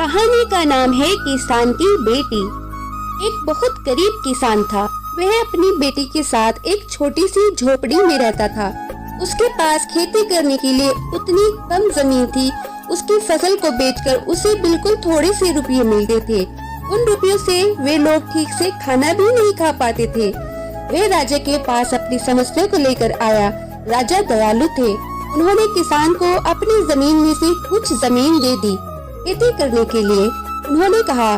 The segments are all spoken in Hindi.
कहानी का नाम है किसान की बेटी। एक बहुत गरीब किसान था। वह अपनी बेटी के साथ एक छोटी सी झोपड़ी में रहता था। उसके पास खेती करने के लिए उतनी कम जमीन थी। उसकी फसल को बेचकर उसे बिल्कुल थोड़े से रुपये मिलते थे। उन रुपयों से वे लोग ठीक से खाना भी नहीं खा पाते थे। वह राजा के पास अपनी समस्या को लेकर आया। राजा दयालु थे। उन्होंने किसान को अपनी जमीन में से कुछ जमीन दे दी खेती करने के लिए। उन्होंने कहा,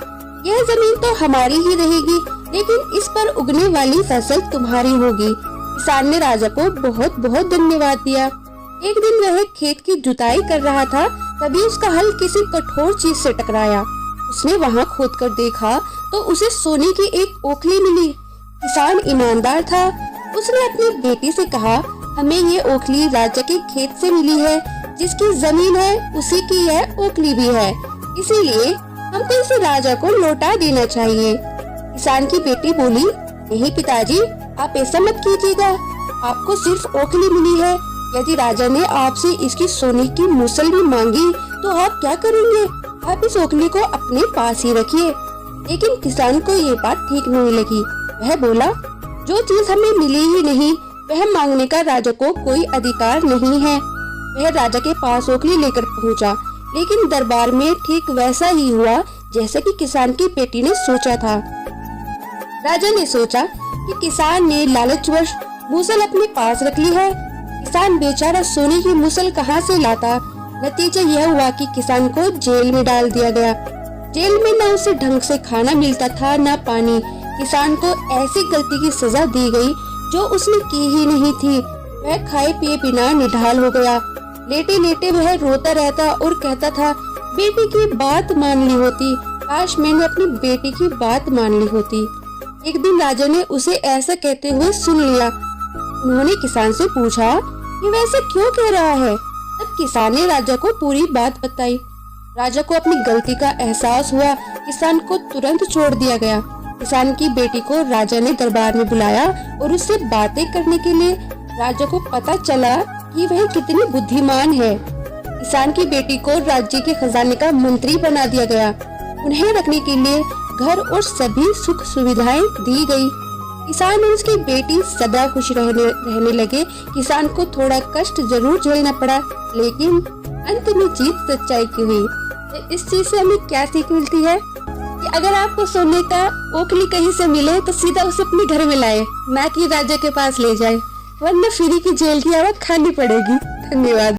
यह जमीन तो हमारी ही रहेगी, लेकिन इस पर उगने वाली फसल तुम्हारी होगी। किसान ने राजा को बहुत बहुत धन्यवाद दिया। एक दिन वह खेत की जुताई कर रहा था, तभी उसका हल किसी कठोर चीज से टकराया। उसने वहां खोद कर देखा तो उसे सोने की एक ओखली मिली। किसान ईमानदार था। उसने अपनी बेटी से कहा, हमें ये ओखली राजा के खेत से मिली है। जिसकी जमीन है उसी की यह ओखली भी है, इसीलिए हमको इसे राजा को लौटा देना चाहिए। किसान की बेटी बोली, नहीं पिताजी, आप ऐसा मत कीजिएगा। आपको सिर्फ ओखली मिली है। यदि राजा ने आपसे इसकी सोने की मूसल भी मांगी तो आप क्या करेंगे? आप इस ओखली को अपने पास ही रखिए। लेकिन किसान को ये बात ठीक नहीं लगी। वह बोला, जो चीज हमें मिली ही नहीं वह मांगने का राजा को कोई अधिकार नहीं है। वह राजा के पास ओखली लेकर पहुंचा, लेकिन दरबार में ठीक वैसा ही हुआ जैसा कि किसान की बेटी ने सोचा था। राजा ने सोचा कि किसान ने लालचवश मूसल अपने पास रख ली है। किसान बेचारा सोने की मूसल कहाँ से लाता। नतीजा यह हुआ कि किसान को जेल में डाल दिया गया। जेल में न उसे ढंग से खाना मिलता था न पानी। किसान को ऐसी गलती की सजा दी गई जो उसने की ही नहीं थी। वह खाए पिए बिना निढाल हो गया। लेटे लेटे वह रोता रहता और कहता था, बेटी की बात मान ली होती, काश मैंने अपनी बेटी की बात मान ली होती। एक दिन राजा ने उसे ऐसा कहते हुए सुन लिया। उन्होंने किसान से पूछा, ये वैसे क्यों कह रहा है? तब किसान ने राजा को पूरी बात बताई। राजा को अपनी गलती का एहसास हुआ। किसान को तुरंत छोड़ दिया गया। किसान की बेटी को राजा ने दरबार में बुलाया और उससे बातें करने के लिए। राजा को पता चला कि वह कितनी बुद्धिमान है। किसान की बेटी को राज्य के खजाने का मंत्री बना दिया गया। उन्हें रखने के लिए घर और सभी सुख सुविधाएं दी गई। किसान और उसकी बेटी सदा खुश रहने लगे। किसान को थोड़ा कष्ट जरूर झेलना पड़ा, लेकिन अंत में जीत सच्चाई की हुई। तो इस चीज से हमें क्या सीख मिलती है कि अगर आपको सोने का ओखली कहीं से मिले तो सीधा उसे अपने घर में लाए, ना कि राजा के पास ले जाए, वरना फ्री की जेल की हवा खानी पड़ेगी। धन्यवाद।